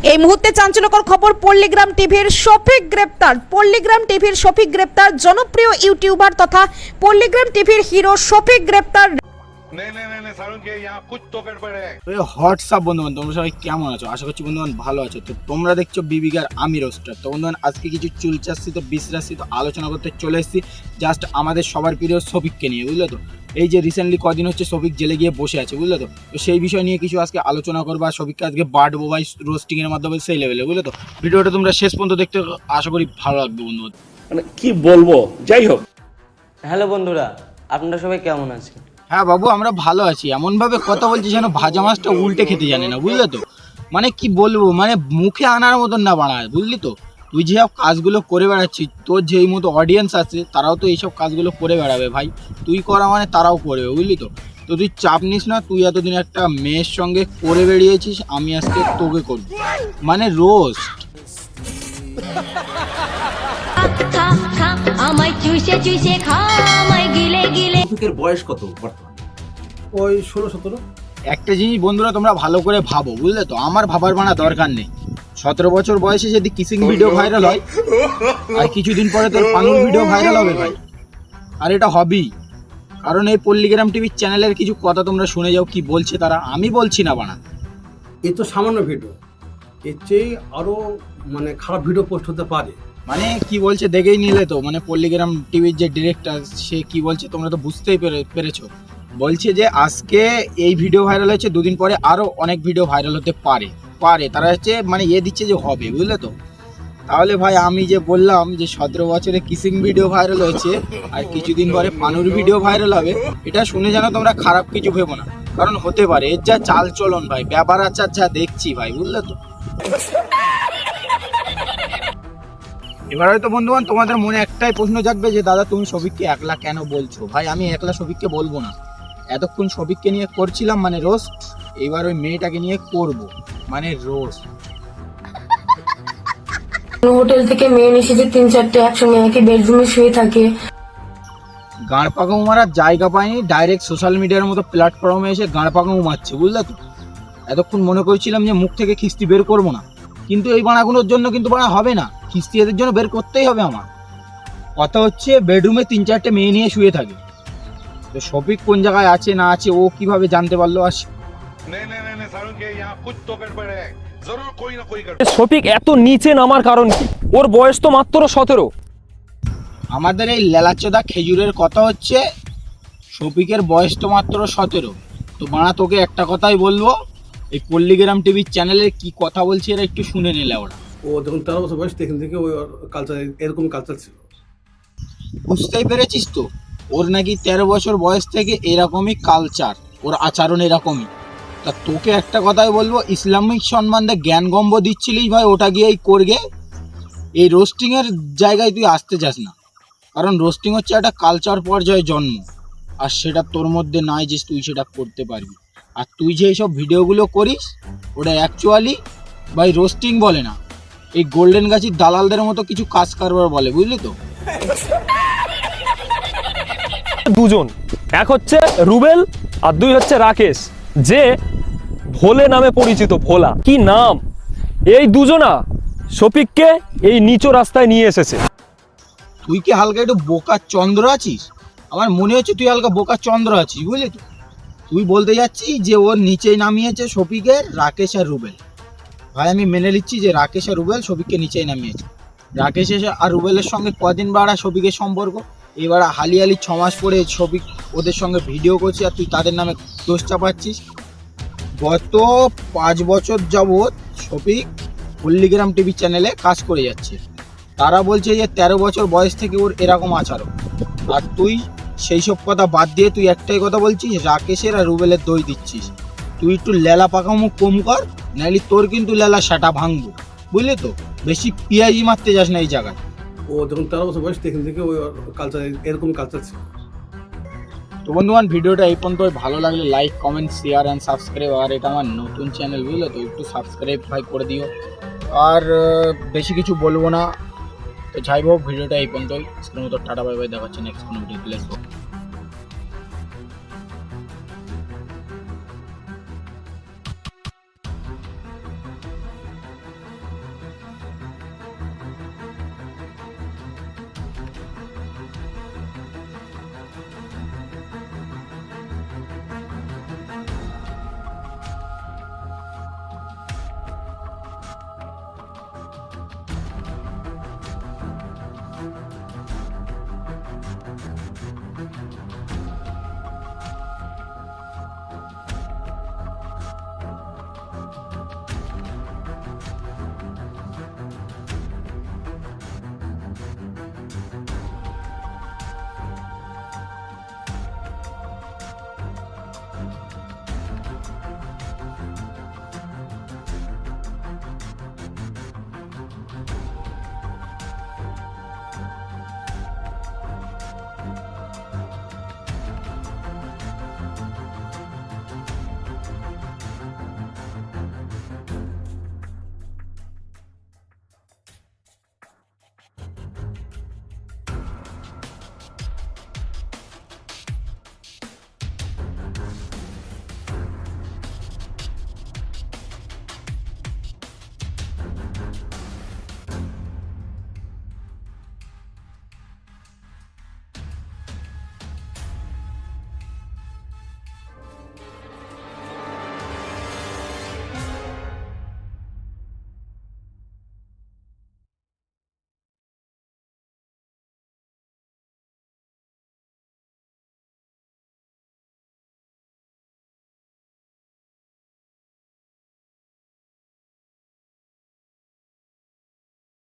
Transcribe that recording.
এই মুহূর্তে চাঞ্চল্যকর খবর, পল্লীগ্রাম টিভির শফিক গ্রেপ্তার। পল্লীগ্রাম টিভির শফিক গ্রেপ্তার। জনপ্রিয় ইউটিউবার তথা পল্লীগ্রাম টিভির হিরো শফিক গ্রেপ্তার। হোয়াটসঅ্যাপ বন্ধুবান, তোমরা সবাই কেমন আছো? আশা করছি বন্ধুবান ভালো আছো। তো তোমরা দেখছো বিবিগার আমি রোস্টার। তো বন্ধুবান আজকে কিছু চুলচাচ্ছিত বিশ্রাসিত আলোচনা করতে চলে এসেছি জাস্ট আমাদের সবার প্রিয় শফিককে নিয়ে, বুঝলে তো? এই যে রিসেন্টলি কদিন হচ্ছে শফিক জেলে গিয়ে বসে আছে, বুঝলে তো? তো সেই বিষয় নিয়ে কিছু আজকে আলোচনা করবো আর শফিককে আজকে বাড়বো ভাই রোস্টিংয়ের মাধ্যমে সেই লেভেলে, বুঝলে তো? ভিডিওটা তোমরা শেষ পর্যন্ত দেখতে আশা করি ভালো লাগবে বন্ধুবান। মানে কি বলবো, যাই হোক। হ্যালো বন্ধুরা, আপনারা সবাই কেমন আছেন? হ্যাঁ বাবু, আমরা ভালো আছি। এমনভাবে কথা বলছি যেন ভাজা মাছটা উল্টে খেতে জানে না, বুঝলে তো? মানে কি বলবো, মানে মুখে আনার মতন না বানায়, বুঝলি তো? তুই যেসব কাজগুলো করে বেড়াচ্ছিস, তোর যেই মতো অডিয়েন্স আছে তারাও তো এইসব কাজগুলো করে বেড়াবে ভাই। তুই করা মানে তারাও করবে, বুঝলি তো? তো তুই চাপ নিস না। তুই এতদিন একটা মেয়ের সঙ্গে করে বেরিয়েছিস, আমি আজকে তোকে করব, মানে রোস্ট। আমায় চুষে চুষে খা, আমায় গিলে গিলে। শফিকের বয়স কত বর্তমানে? ওই 16-17। একটা জিনিস বন্ধুরা তোমরা ভালো করে ভাবো, বুঝলে তো? আমার ভাবার বানা দরকার নেই। 17 বছর বয়সে যদি কিসিং ভিডিও ভাইরাল হয় আর কিছুদিন পরে তোর পানুর ভিডিও ভাইরাল হবে ভাই, আর এটা হবেই। কারণ এই পল্লীগ্রাম টিভির চ্যানেলের কিছু কথা তোমরা শুনে যাও কি বলছে তারা, আমি বলছি না বানা। এ তো সামান্য ভিডিও, এর চেয়ে আরো মানে খারাপ ভিডিও পোস্ট হতে পারে। মানে কি বলছে দেখেই নিলে তো, মানে পল্লীগ্রাম টিভির যে ডিরেক্টর সে কি বলছে তোমরা তো বুঝতেই পেরেছো। বলছে যে আজকে এই ভিডিও ভাইরাল হয়েছে, দুদিন পরে আরো অনেক ভিডিও ভাইরাল হতে পারে। তারা হচ্ছে মানে দিচ্ছে যে হবে, বুঝলে তো? তাহলে ভাই আমি যে বললাম যে 17 বছরে কিসিং ভিডিও ভাইরাল হয়েছে আর কিছুদিন পরে পানুর ভিডিও ভাইরাল হবে, এটা শুনে যেন তোমরা খারাপ কিছু ভেবো না। কারণ হতে পারে, এর যা চাল চলন ভাই, ব্যাপার আচার যা দেখছি ভাই, বুঝলে তো? এবার হয়তো বন্ধুবান তোমাদের মনে একটাই প্রশ্ন জাগবে যে দাদা তুমি শফিককে একলা কেন বলছো? ভাই আমি একলা শফিককে বলবো না। এতক্ষণ শফিককে নিয়ে করছিলাম মানে রোস্ট, এবার ওই মেয়েটাকে নিয়ে করব মানে রোস্ট। হোটেল থেকে মেয়ে এসেছে 3-4টে একসঙ্গে একই বেডরুমে শুয়ে থাকে। গাঁড় পাকামো মারার জায়গা পায়নি, ডাইরেক্ট সোশ্যাল মিডিয়ার মতো প্ল্যাটফর্মে এসে গাঁড় পাকামো মারছে, বুঝলে তো? এতক্ষণ মনে করছিলাম যে মুখ থেকে খিস্তি বের করবো না, কিন্তু এই বানাগুলোর জন্য কিন্তু বানা হবে না। খিস্তি এদের জন্য বের করতেই হবে আমার। কথা হচ্ছে বেডরুমে 3-4টে মেয়ে নিয়ে শুয়ে থাকে। তো শফিক কোন জায়গায় আছে না আছে ও কিভাবে জানতে পারলো? আর শফিক এত নিচে নামার কারণ কি? ওর বয়স তো মাত্র 17। আমাদের এই লেলাচোদা খেজুরের কথা হচ্ছে শফিকের বয়স তো মাত্র 17। তো বানা তোকে একটা কথাই বলবো, এই পল্লীগ্রাম টিভির চ্যানেলে কি কথা বলছে এরা একটু শুনে নিলে ওরা। ও যখন 13 বছর বয়স তখন থেকে ওই কালচার, এরকম কালচার ছিল। বুঝতেই পেরেছিস তো? ওর নাকি 13 বছর বয়স থেকে এরকমই কালচার, ওর আচরণ এরকমই। তা তোকে একটা কথাই বলবো, ইসলামিক সম্বন্ধে জ্ঞান গম্ব দিচ্ছিলিস ভাই, ওটা গিয়েই করগে। এই রোস্টিংয়ের জায়গায় তুই আসতে চাস না, কারণ রোস্টিং হচ্ছে একটা কালচার পর্যায়ে জন্ম, আর সেটা তোর মধ্যে নাই যে তুই সেটা করতে পারবি। আর তুই যে এইসব ভিডিওগুলো করিস ওটা অ্যাকচুয়ালি ভাই রোস্টিং বলে না, এই গোল্ডেন গাছির দালালদের মতো কিছু কাজ কারবার বলে, বুঝলি তো? দুজন, এক হচ্ছে রুবেল আর দুই হচ্ছে রাকেশ, যে ভোলে নামে পরিচিত। ভোলা কি নাম! এই দুজনা শফিককে এই নিচু রাস্তায় নিয়ে এসেছে। তুই কি হালকা একটু বোকা চন্দ্র আছিস? আমার মনে হচ্ছে তুই হালকা বোকা চন্দ্র আছিস, বুঝলি তো? তুই বলতে যাচ্ছিস যে ওর নিচেই নামিয়েছে শফিকের রাকেশ আর রুবেল। ভাই আমি মেনে নিচ্ছি যে রাকেশ আর রুবেল শফিককে নিচেই নামিয়েছে। রাকেশ আর রুবেলের সঙ্গে কদিন বাড়া শফিকের সম্পর্ক, এবার হালিয়ালি 6 মাস পরে শফিক ওদের সঙ্গে ভিডিও করছে আর তুই তাদের নামে দোষ চাপাচ্ছিস। গত 5 বছর যাবৎ শফিক পল্লীগ্রাম টিভি চ্যানেলে কাজ করে যাচ্ছে। তারা বলছে যে 13 বছর বয়স থেকে ওর এরকম আচরণ, আর তুই সেই সব কথা বাদ দিয়ে তুই একটাই কথা বলছিস রাকেশের আর রুবেলের দই দিচ্ছিস। তুই একটু লেলা পাকামো কম কর, নাহলে তোর কিন্তু লেলা সেটা ভাঙবো, বুঝলি তো? বেশি পিয়াজি মারতে যাস না এই জায়গায়। ও যখন 13 বছর বয়স তখন থেকে ওই কালচার, এরকম কালচার ছিল। তো বন্ধুবান ভিডিওটা এই পর্যন্ত, ভালো লাগলে like comment share and subscribe. আর এটা আমার নতুন চ্যানেল, বুঝলে তো? একটু সাবস্ক্রাইব ভাই করে দিও। আর বেশি কিছু বলবো না। তো যাই হোক ভিডিওটা এই পর্যন্তই। আজকের মতো টাটা বাই বাই, দেখা হচ্ছে নেক্সট কোনো ভিডিও।